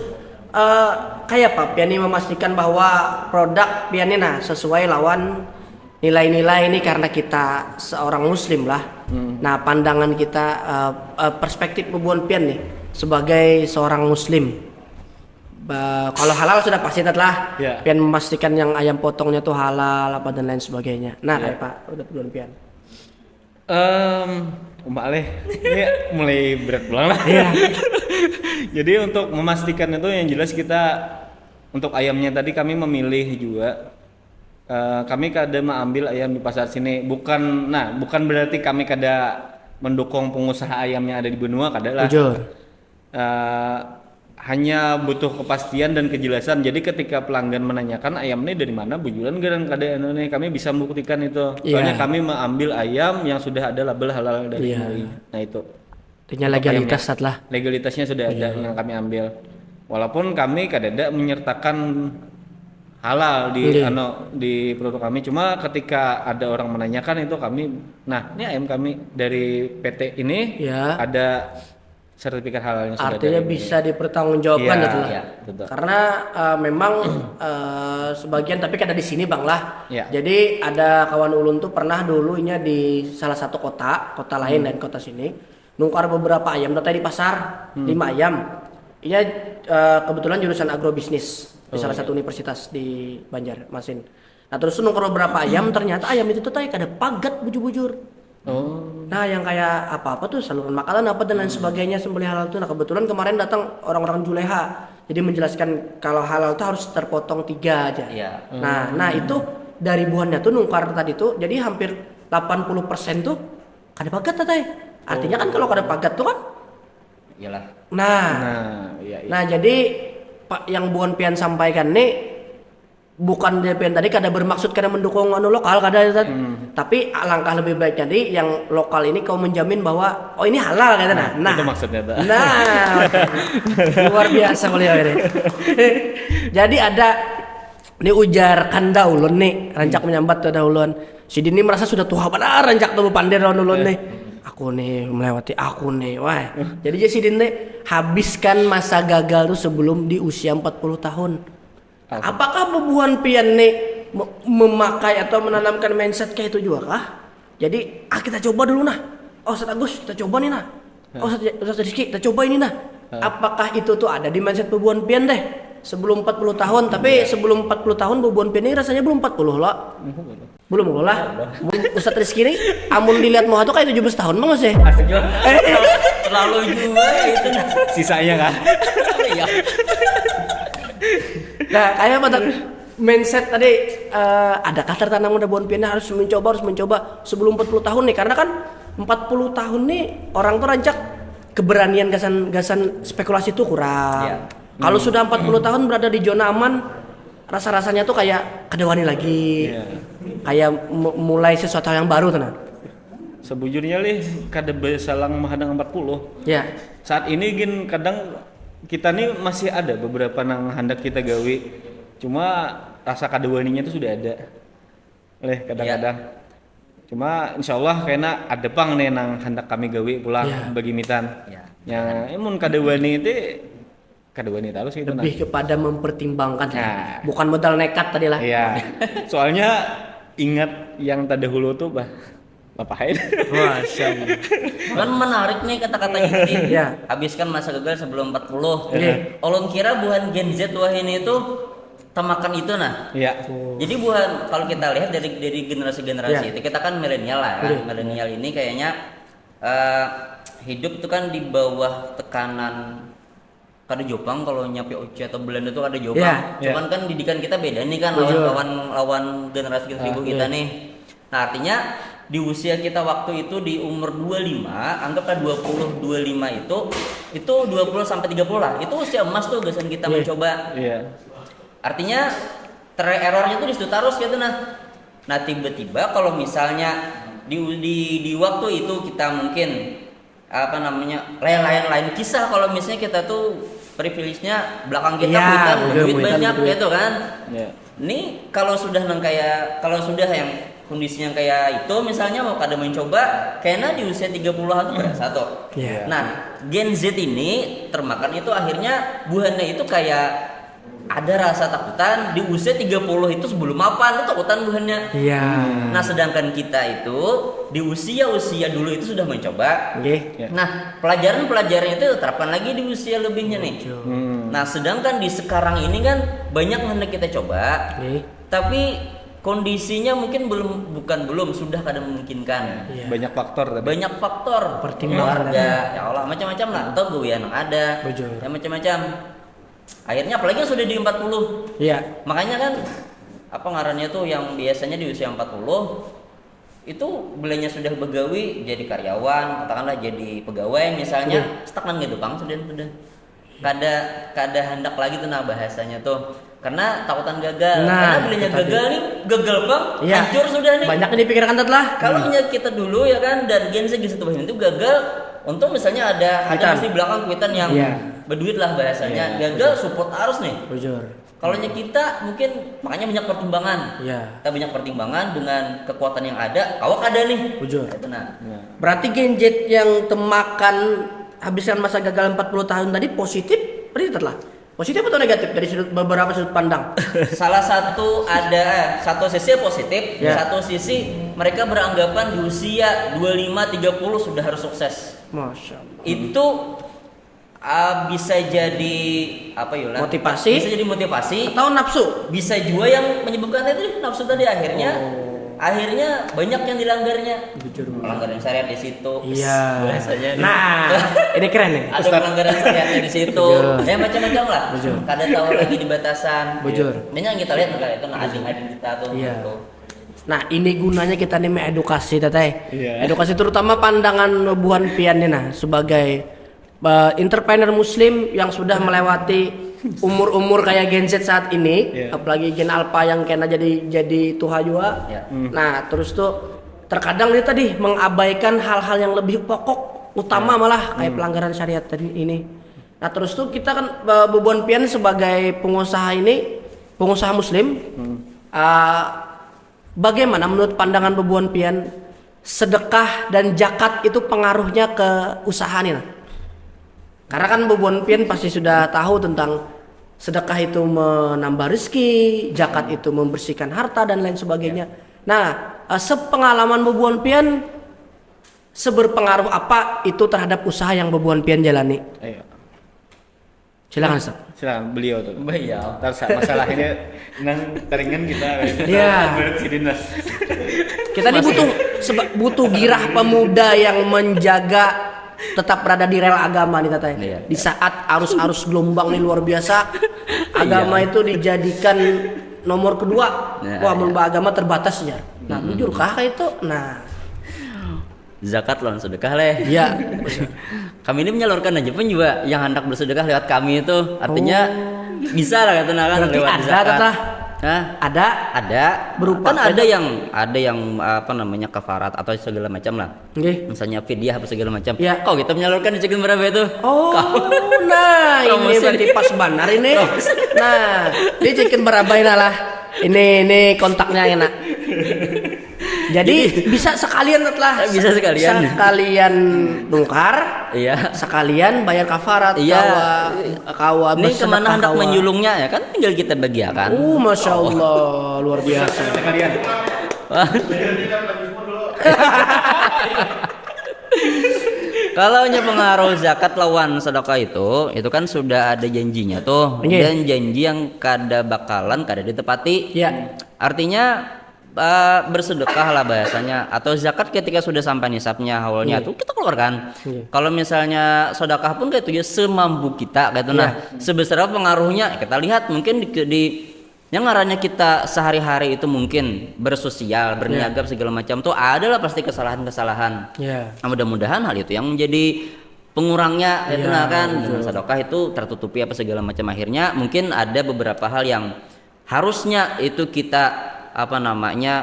kayak apa Piani memastikan bahwa produk Piani nah sesuai lawan nilai-nilai ini karena kita seorang muslim lah. Nah, pandangan kita perspektif Bubuan Pian nih sebagai seorang muslim. Kalau halal sudah pasti lah. Ya. Pian memastikan yang ayam potongnya tuh halal apa dan lain sebagainya. Nah, kayak Pak udah Bubuan Pian. Umbak leh, ini mulai berat pulang lah. Iya. Jadi untuk memastikan itu yang jelas kita untuk ayamnya tadi kami memilih juga. Kami kada mengambil ayam di pasar sini. Bukan berarti kami kada mendukung pengusaha ayam yang ada di benua, kada lah. Jujur. Hanya butuh kepastian dan kejelasan. Jadi ketika pelanggan menanyakan ayam ini dari mana, bujulan garan kada ini kami bisa membuktikan itu. Soalnya Iya. kami mengambil ayam yang sudah ada label halal dari Iya. MUI. Nah itu. Artinya legalitas lah. Legalitasnya sudah ada yang kami ambil. Walaupun kami kadang menyertakan halal di produk kami, cuma ketika ada orang menanyakan itu kami, nah ini ayam kami dari PT ini Ya. ada sertifikat halalnya sudah Artinya dari bisa dipertanggungjawabkan Iya, gitu lah. iya, betul. Karena memang sebagian tapi kada di sini bang lah. Iya. Jadi ada kawan ulun tuh pernah dulunya di salah satu kota lain dan kota sini nungkar beberapa ayam datang di pasar 5 ayam. Iya kebetulan jurusan agrobisnis di salah satu universitas di Banjarmasin. Nah terus nungkar beberapa ayam ternyata ayam itu tuh tadi kada pagat bujur-bujur. Nah yang kayak apa tuh saluran makanan apa dan lain sebagainya sembelih halal tuh. Nah kebetulan kemarin datang orang-orang Juleha, jadi menjelaskan kalau halal tuh harus terpotong 3 aja. Iya. Nah itu dari buahnya tuh nungkar tadi tuh, jadi hampir 80% tuh kada pagat tadi. Artinya kan kalau kada pagat tuh kan. Iyalah. Nah jadi Pak yang Buan Pian sampaikan nih bukan DPN tadi kada bermaksud kada mendukung lokal kada tapi alangkah lebih baik jadi yang lokal ini kau menjamin bahwa ini halal kata nah itu maksudnya tuh. luar biasa kuliah ini. Jadi ada ini ujar kanda ulun nih rancak menyambat tuh ulun si Dini merasa sudah tua benar rancak tuh pandir ulun nih aku nih melewati aku nih wah jadi si Dini habiskan masa gagal tuh sebelum di usia 40 tahun. Apakah Bubuan Pian nih memakai atau menanamkan mindset kayak itu juga kah? Jadi kita coba dulu nah. Oh Ustaz Agus kita coba nih nah. Oh Ustaz Rizky kita coba ini nah. Apakah itu tuh ada di mindset Bubuan Pian deh? sebelum 40 tahun, tapi sebelum 40 tahun Bubuan Pian ini rasanya belum 40 loh. Belum loh lah. Ustadz Rizky ini amun dilihat muka tuh kayak 17 tahun Bang Mas ya. Terlalu juga itu. Sisanya kan. Iya. Nah, kayak pada mindset tadi ada kata tanam muda Bubuan Pian harus mencoba sebelum 40 tahun nih, karena kan 40 tahun nih orang tuh rancak keberanian gasan spekulasi tuh kurang. Iya. Kalau sudah 40 tahun berada di zona aman, rasa-rasanya tuh kayak kedewani lagi. Iya. Kayak mulai sesuatu yang baru tuh nah. Sebujurnya lih kada besalang mahadang 40. Ya. Saat ini gin kadang kita nih masih ada beberapa nang hendak kita gawe. Cuma rasa kadewaninya itu sudah ada. Leh kadang-kadang. Cuma insyaallah kayaknya ada pang nih nang hendak kami gawe pulang bagi mitan. Ya. Ya, emun kadewani itu kadewani terus gitu Lebih kepada mempertimbangkan, Nah. bukan modal nekat tadi lah. Iya. Soalnya ingat yang terdahulu tuh ngapain? Masya Allah. Kan menarik nih kata-katanya tadi. Iya. Habiskan masa gagal sebelum 40. Iya. Ulun kira buhan Gen Z wah ini itu temakan itu nah. Iya. Jadi buhan kalau kita lihat dari generasi-generasi Iya. itu kita kan milenial lah kan. Iya. Milenial ini kayaknya hidup itu kan di bawah tekanan kada Jepang, kalau nyapi Oce atau Belanda tuh ada Jepang. Iya. Cuman kan didikan kita beda nih kan Betul. lawan generasi ibu kita iya. nih. Nah, artinya di usia kita waktu itu di umur 25, anggaplah 20 25 itu 20 sampai 30 lah. Itu usia emas tuh gasan kita Iya. mencoba. Iya. Artinya errornya tuh di situ terus gitu nah. Nah, tiba-tiba kalau misalnya di waktu itu kita mungkin apa namanya lain kisah, kalau misalnya kita tuh privilege-nya belakang kita Ya, bukan duit bukan banyak duit. gitu kan. Iya. Nih kalau sudah yang kondisinya kayak itu misalnya mau kada mencoba kayaknya di usia 30-an tuh berasa tuh. Iya. Nah, Gen Z ini termakan itu akhirnya buhannya itu kayak ada rasa takutan di usia 30 itu sebelum apa itu takutan buhannya. Iya. Nah, sedangkan kita itu di usia dulu itu sudah mencoba. Oke. Nah, pelajaran itu terapkan lagi di usia lebihnya nih. Nah, sedangkan di sekarang ini kan banyak yang hendak kita coba, Oke. tapi kondisinya mungkin belum sudah kada memungkinkan. Iya. Banyak faktor tapi. Banyak faktor, Pertimbangan keluarga, ya Allah macam-macam lah, atau gue yang ada, Betul. ya macam-macam. Akhirnya apalagi yang sudah di 40. Iya. Makanya kan apa ngarannya tuh yang biasanya di usia 40 itu belinya sudah begawi jadi karyawan, katakanlah jadi pegawai misalnya, stagnan gitu Bang sudah. Kada hendak lagi tuh nah bahasanya tuh. Karena takutan gagal. Nah, Karena belinya itu gagal nih, gagal Bang, Iya. hancur sudah nih. Banyak yang dipikirkan lah. Kalau kita dulu ya kan dan Gen Z gitu itu gagal, untung misalnya ada Kuitan. di belakang kuitan yang Iya. berduit lah bahasanya. Gagal support harus nih. Bujur. Kalau kita mungkin makanya banyak pertimbangan. Iya. Kita banyak pertimbangan dengan kekuatan yang ada. Awak ada nih. Bujur. Itu nah. Berarti Gen Z yang temakan habiskan masa gagal 40 tahun tadi positif, berarti lah. Positif atau negatif dari beberapa sudut pandang? Salah satu ada satu sisi positif, Ya. satu sisi mereka beranggapan di usia 25 30 sudah harus sukses. Masya Allah. Itu bisa jadi apa Yola? Motivasi? Bisa jadi motivasi. Atau nafsu? Bisa juga yang menyebabkan itu nafsu tadi akhirnya banyak yang dilanggarnya. Bujur. Pelanggaran syariat di situ. Iya. Biasanya nih. Nah, ini keren nih. ada pelanggaran syariatnya di situ. Bujur. Ya macam-macam lah. Bujur. Kada tahu lagi di batasan. Bujur. Ini yang kita lihat negara itu ading-ading kita tuh. Iya. Gitu. Nah, ini gunanya kita nih mengedukasi teteh. Iya. Edukasi terutama pandangan Buhan Pian nih nah sebagai entrepreneur muslim yang sudah melewati umur-umur kayak Gen Z saat ini, Iya. apalagi Gen Alpha yang kena jadi tuha juga. Iya. Nah, terus tuh terkadang dia tadi mengabaikan hal-hal yang lebih pokok, utama malah kayak pelanggaran syariat tadi ini. Nah, terus tuh kita kan Buhan Pian sebagai pengusaha muslim, bagaimana menurut pandangan Buhan Pian sedekah dan zakat itu pengaruhnya ke usaha nih? Nah? Karena kan Buhan Pian pasti sudah tahu tentang sedekah itu menambah rezeki, zakat itu membersihkan harta dan lain sebagainya. Nah, sepengalaman Buhan Pian seberpengaruh apa itu terhadap usaha yang Buhan Pian jalani? Ayo. Silakan Ustaz. Silakan beliau tuh. Bayar. Ntar masalah ini nang taringan kita. Iya. Bersidin lah. Kita nih butuh girah pemuda yang menjaga tetap berada di rel agama nih Tata. Iya. Di saat arus gelombang nih luar biasa, agama itu dijadikan nomor kedua. Iya, Wah, menurut agama terbatas ya. Nah, jujur kah itu? Nah, Zakat lawan sedekah leh. ya. Kami ini menyalurkan aja pun juga yang hendak bersedekah lewat kami itu. Artinya bisa lah kata kan Berarti lewat ada, zakat. Tata? Hah? Ada berupa kan ada yang apa namanya kafarat atau segala macam lah. Nggih. Misalnya fidyah apa segala macam. Ya. Kok kita menyalurkan di Chicken berapa itu? Oh, nah ini Promosi. berarti pas benar ini. Nah, dia Chicken Barabai lah. Ini kontaknya enak. Jadi bisa sekalian lah. Bisa sekalian. Sekalian bongkar, Iya. sekalian bayar kafarat. Iya. Kawa Ini kemana hendak kawa. menyulungnya ya kan tinggal kita bagiakan. Masya Allah, luar biasa. Sekalian. Kalau pengaruh zakat lawan sedekah itu kan sudah ada janjinya tuh. Iya. Dan janji yang kada bakalan kada ditepati. Ya. Artinya bersedekah lah bahasanya atau zakat ketika sudah sampai nisabnya awalnya tuh kita keluarkan. Kalau misalnya sedekah pun kayak itu ya semampu kita kayak itu. Nah, sebesar apa pengaruhnya kita lihat mungkin di yang ngarannya kita sehari-hari itu mungkin bersosial, berniaga segala macam tuh adalah pasti kesalahan-kesalahan. Ya. Nah, mudah-mudahan hal itu yang menjadi pengurangnya itu nah kan dengan sedekah itu tertutupi apa segala macam akhirnya mungkin ada beberapa hal yang harusnya itu kita apa namanya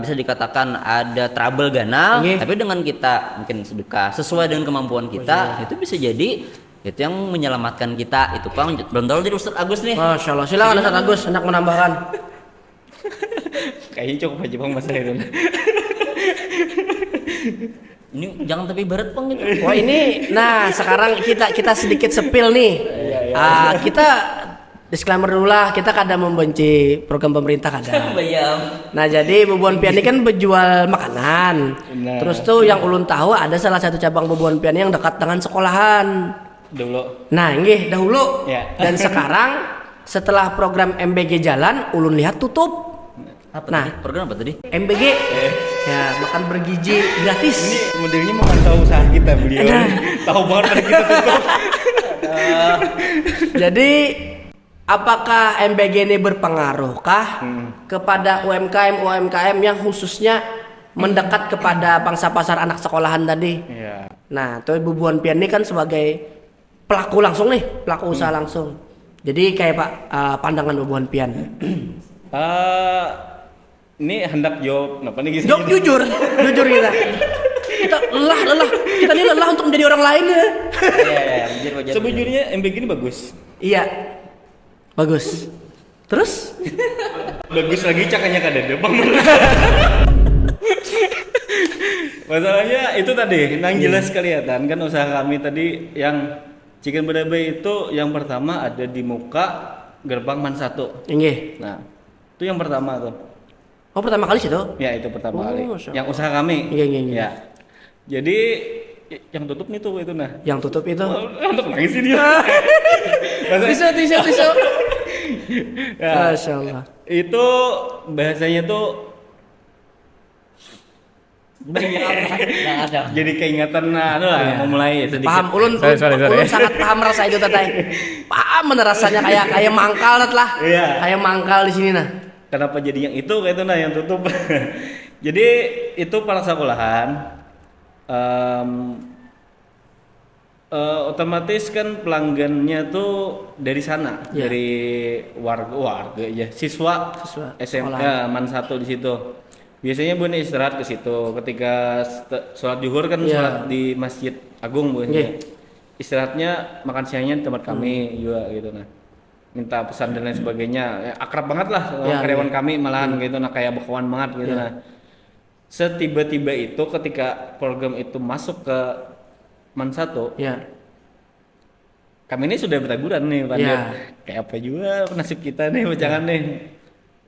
bisa dikatakan ada trouble ganal tapi dengan kita mungkin sedekah sesuai dengan kemampuan kita itu bisa jadi itu yang menyelamatkan kita itu Bang. Belum tahu dari Ustaz Agus nih. Masya Allah, silakan Ustaz Agus hendak menambahkan. Kayaknya cukup aja Bang masalah itu. Ini jangan tapi barat Bang gitu. Wah ini, nah sekarang kita sedikit sepil nih. Kita disclaimer dulu lah, kita kadang membenci program pemerintah kadang. Bayam. Nah jadi Bubuan Pian ini kan berjual makanan. Benar. Terus tuh yang ulun tahu ada salah satu cabang Bubuan Pian yang dekat dengan sekolahan. Dulu. Nah nggih dahulu. Ya. Dan sekarang setelah program MBG jalan, ulun lihat tutup. Apa Nah. tadi? Program apa tadi? MBG, ya makan bergizi gratis. Ini modelnya memantau usaha kita beliau. Nah. Tahu banget pada kita tutup. Jadi apakah MBG ini berpengaruhkah kepada UMKM yang khususnya mendekat kepada pangsa pasar anak sekolahan tadi? Iya. Nah, tuh Bubuan Pian ini kan sebagai pelaku langsung nih, pelaku usaha langsung. Jadi kayak Pak pandangan Bubuan Pian. Ini hendak jawab apa nih guys? Jujur kita. Kita lelah. Kita ini lelah untuk menjadi orang lain ya. Iya, wajar. Sebujurnya MBG ini bagus. Iya. Bagus. Terus? Bagus lagi cakanya kada ada Bang. Masalahnya itu tadi, nang jelas kelihatan kan usaha kami tadi yang Chicken Barabai itu yang pertama ada di muka gerbang Man 1. Nggih. Nah, itu yang pertama tuh. Oh, pertama kali situ? Ya, itu pertama kali. Masya Allah. Yang usaha kami. Iya. Ya. Jadi yang tutup nih tuh itu nah. Yang tutup itu. Untuk nangis sih dia. Tisu. Ya, Masya Allah. itu bahasanya tuh jadi keingatan mau mulai sedikit. Paham, ulun sangat paham rasa itu Tatay. Paham bener rasanya kayak mangkal lah. Iya. Kayak mangkal di sini nah. Kenapa jadi yang itu kayak itu nah yang tutup. Jadi itu para sekolahan otomatis kan pelanggannya tuh dari sana, Ya. dari warga ya, siswa SMA sekolahan. Man 1 di situ. Biasanya Bun istirahat ke situ ketika sholat zuhur kan Ya. sholat di Masjid Agung Bun. Iya. Istirahatnya makan siangnya di tempat kami juga gitu nah. Minta pesan dan lain sebagainya. Ya, akrab banget lah sama Ya, karyawan iya. kami malahan gitu nah kayak bekawan banget gitu Ya. nah. Setiba-tiba itu ketika program itu masuk ke Man 1, Ya. kami ini sudah bertaguran nih Pak. Ya. Kayak apa juga nasib kita nih jangan nih.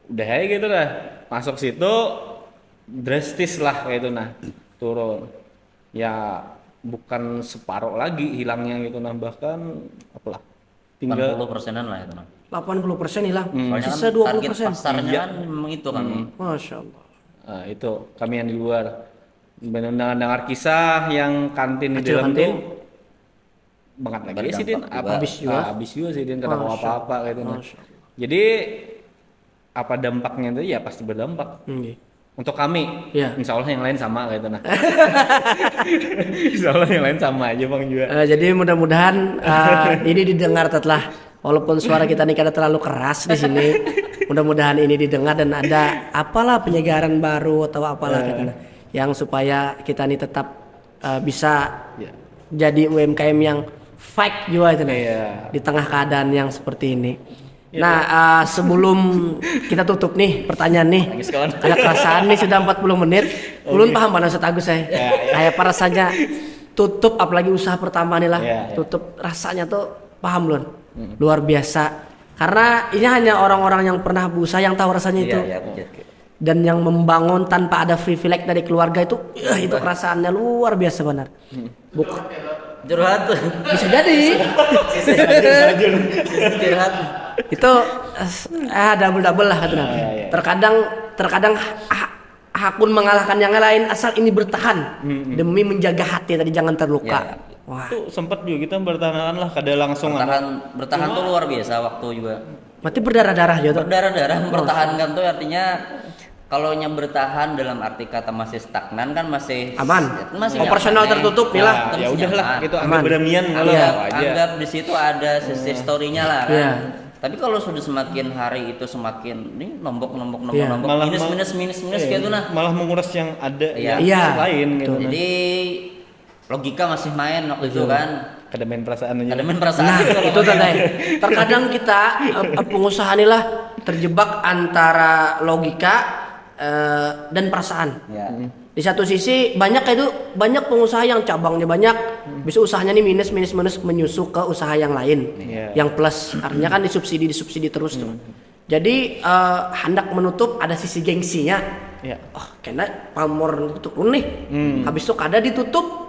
Udah aja gitu lah. Masuk situ drastis lah kayak itu nah. Turun. Ya bukan separuh lagi hilangnya gitu nah bahkan apalah tinggal 80%-an lah itu nah. 80% hilang. Soalnya Sisa kan target 20%. pasarnya kan memang itu kami. Masya Allah. Nah, itu kami yang di luar mendengar kisah yang kantin di Kecil dalam kantin. tuh banget lagi Berdampak sih Din juga. habis juga sih Din karena Masya apa-apa gitu nah. Masya Allah. Jadi apa dampaknya itu ya pasti berdampak Iya. untuk kami. Iya. Insya Allah yang lain sama gitu nah. Insya Allah yang lain sama aja Bang juga. Jadi mudah-mudahan ini didengar telah, walaupun suara kita ini kadang terlalu keras di sini. Mudah-mudahan ini didengar dan ada apalah penyegaran baru atau apalah gitu, yang supaya kita ini tetap bisa jadi UMKM yang fight juga itu nih, di tengah keadaan yang seperti ini. Nah, sebelum kita tutup nih pertanyaan nih, ada perasaan nih sudah 40 menit. Ulun paham mana Ustaz Agus saya. Kayak rasanya tutup, apalagi usaha pertama nih lah, tutup rasanya tuh paham Lun, luar biasa. Karena ini hanya orang-orang yang pernah berusaha yang tahu rasanya itu. Dan yang membangun tanpa ada privilege dari keluarga itu, itu perasaannya luar biasa benar. Curhat. Bisa jadi. Curhat. Itu double lah gitu. Terkadang hakun mengalahkan yang lain asal ini bertahan demi menjaga hati tadi jangan terluka. Wah. Tuh sempat juga kita bertahan lah kada langsung Bertahan tuh luar biasa waktu juga. Berarti berdarah-darah juga tuh. Berdarah-darah mempertahankan tuh artinya kalau nya bertahan dalam arti kata masih stagnan kan masih aman. Masih operasional nyaman, tertutup nih lah. Ya udahlah itu Aman. anggap beramian kalau aja. Anggap di situ ada sisi story-nya lah kan. Iya. Tapi kalau sudah semakin hari itu semakin ini nombok Iya. minus gitu nah. Malah menguras yang ada Iya. yang Iya. lain gitu. Jadi logika masih main waktu itu kan. Kada main perasaan aja. Ada main perasaan Nah, gitu kalau itu main. tadi. Terkadang kita pengusaha inilah terjebak antara logika dan perasaan. Ya. Di satu sisi banyak pengusaha yang cabangnya banyak, bisa usahanya nih minus menyusul ke usaha yang lain, yang plus. Artinya kan disubsidi terus tuh. Jadi hendak menutup ada sisi gengsinya. Oh, kena pamor tutup nih. Habis itu kada ditutup.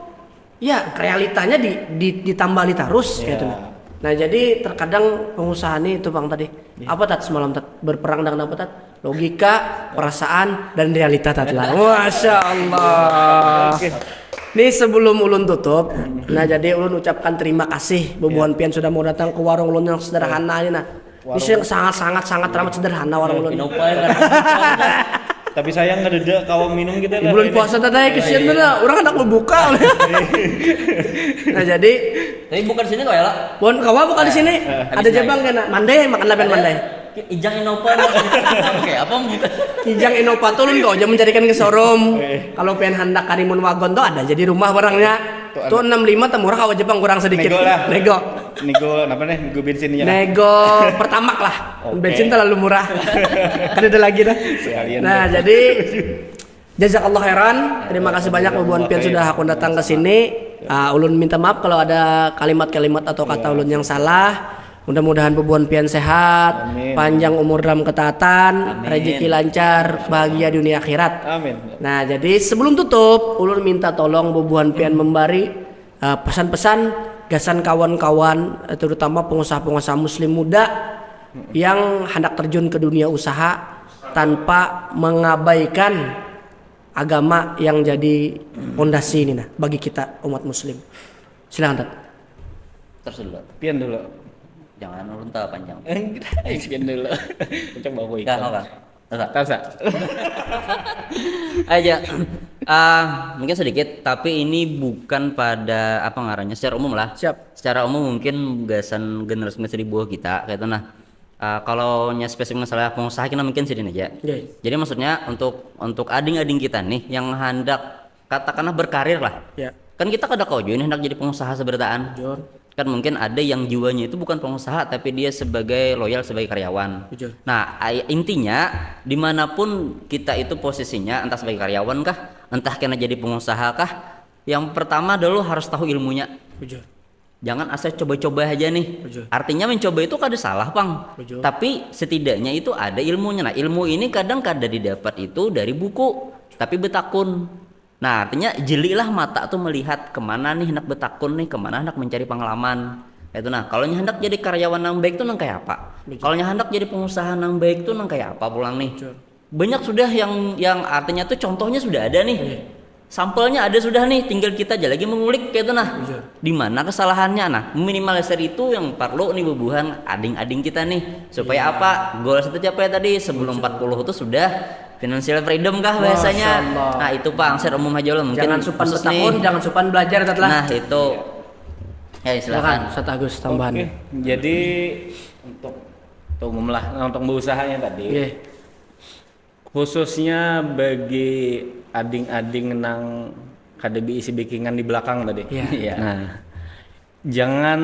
Ya, realitanya ditambah terus gitu. Nah, jadi terkadang pengusaha ini itu Bang tadi. Apa tat semalam tat berperang dengan apa tat? Logika, perasaan dan realita tat lah. Masya Allah. Nih sebelum ulun tutup, nah jadi ulun ucapkan terima kasih Bobohan Pian sudah mau datang ke warung ulun yang sederhana ini nah. Ini yang sangat amat sederhana warung ulun. Inopal kan. Tapi sayang nggak ada kawang minum kita Di bulan puasa tadi kesian lah, orang hendak berbuka. Nah jadi, Tapi bukan sini kok ya lah. bon kawa bukan di sini. Ada jabang kena mandai makan laben mandai. Ijang Inopal. Oke, apa bukan? Kijang Innova tuh lun kau aja mencarikan ke showroom. Kalau pengen hendak karimun wagon tuh ada jadi rumah barangnya. Tuh 65 temurah kau Jepang kurang sedikit. Nego lah. Nego apa nih? Nego bensinnya. Nego pertamak lah. Bensin terlalu murah. Kan ada lagi dah. Sekalian Nah, jadi jazakallah khairan. Terima kasih banyak Bobohan Pian sudah aku datang ke sini. Ulun minta maaf kalau ada kalimat-kalimat atau kata ulun yang salah. Mudah-mudahan Bobohan Pian sehat, panjang umur dalam ketaatan, rezeki lancar, bahagia dunia akhirat. Amin. Nah, jadi sebelum tutup, ulun minta tolong Bobohan Pian memberi pesan-pesan gasan kawan-kawan, terutama pengusaha-pengusaha muslim muda yang hendak terjun ke dunia usaha tanpa mengabaikan agama yang jadi fondasi ini nah bagi kita umat muslim. Silakan Tat. Terus dulu. Pian dulu. Jangan runta panjang. Pian dulu. Coba aku Enggak, ikut. enggak. Tasa. Aja. Mungkin sedikit, tapi ini bukan pada apa ngarannya secara umum lah. Siap. Secara umum mungkin gasan generasi di bawah kita kayak itu nah. Kalau nya spesifik masalah pengusaha kita mungkin sedih aja. Okay. Jadi maksudnya untuk ading-ading kita nih yang hendak katakanlah berkarir lah. Ya. Kan kita kada kau ini hendak jadi pengusaha seberataan. Jujur. Kan mungkin ada yang jiwanya itu bukan pengusaha tapi dia sebagai loyal sebagai karyawan. Jujur. Nah intinya dimanapun kita itu posisinya entah sebagai karyawan kah, entah kena jadi pengusaha kah, yang pertama dulu harus tahu ilmunya. Jujur. Jangan asal coba-coba aja nih. Betul. Artinya mencoba itu kada salah Bang. Betul. Tapi setidaknya itu ada ilmunya. Nah ilmu ini kadang kada didapat itu dari buku, tapi betakun. Nah artinya jelilah mata tuh melihat kemana nih hendak betakun nih, kemana hendak mencari pengalaman. Itu nah, kalau hendak jadi karyawan yang baik tuh nang kayak apa? Kalau hendak jadi pengusaha yang baik tuh nang kayak apa pulang nih? Banyak sudah yang artinya tuh contohnya sudah ada nih. Sampelnya ada sudah nih, tinggal kita aja lagi mengulik kayak itu nah. Di mana kesalahannya nah? Meminimalisir itu yang perlu nih bubuhan ading-ading kita nih. Supaya apa? Goal kita capai tadi sebelum 40 itu sudah financial freedom kah bahasanya. Nah, itu Pak Angser umum aja loh mungkin Jangan supan khusus bertakun, jangan supan belajar telah. Nah, itu. Ya silakan. Ustaz Agus tambahan. Oke, jadi untuk umum lah, untuk beusahanya tadi. Khususnya bagi ading-ading nang kada isi bikingan di belakang tadi. Iya. Nah, jangan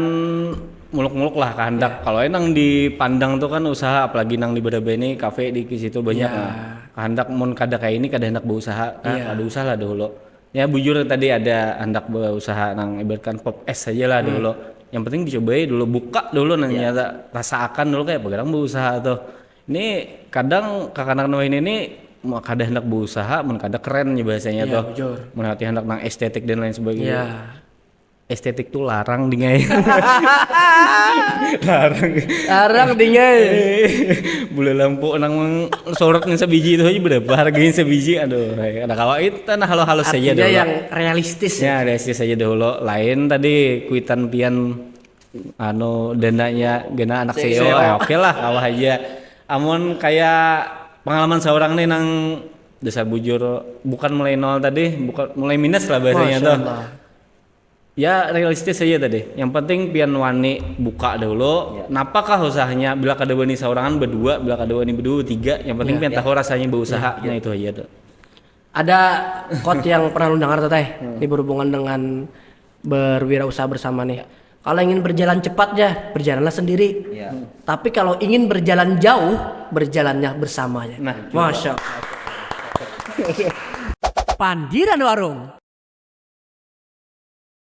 muluk-muluk lah kehendak. Kalau nang dipandang tuh kan usaha, apalagi nang di Berabeni kafe di situ banyak. Nah, kehendak mun kada kayak ini kada hendak berusaha, ada usaha lah dulu. Ya bujur tadi ada hendak berusaha nang ibaratkan pop es saja lah dulu. Yang penting dicobai dulu, buka dulu nanya rasakan dulu kayak pegang berusaha tuh. Ini kadang kakak-anak ini mau kada hendak berusaha, mun kada keren nih bahasanya tuh. Mun hati hendak nang estetik dan lain sebagainya. Estetik tuh larang dingai. larang dingai. Boleh lampu nang sorotnya sebiji itu aja berapa harganya sebiji, aduh ada kawa itu nah halus saja dulu yang realistis ya realistis saja dulu. Lain tadi kuitan pian dananya gena anak CEO oke lah kawa aja. Amun kayak pengalaman seorang nih nang desa bujur bukan mulai nol tadi, bukan mulai minus lah bahasanya tuh. Ya realistis saja tadi. Yang penting pian wani buka dulu. Napakah usahanya? Bila kada wani seorangan berdua, bila kada wani berdua tiga. Yang penting pian tahu rasanya berusaha. Nah itu aja tuh. Ada quote yang pernah lu dengar tuh teh. Ini berhubungan dengan berwirausaha bersama nih. Kalau ingin berjalan cepat ya berjalanlah sendiri. Tapi kalau ingin berjalan jauh, berjalannya bersamanya. Nah, Masya Allah. Pandiran Warung.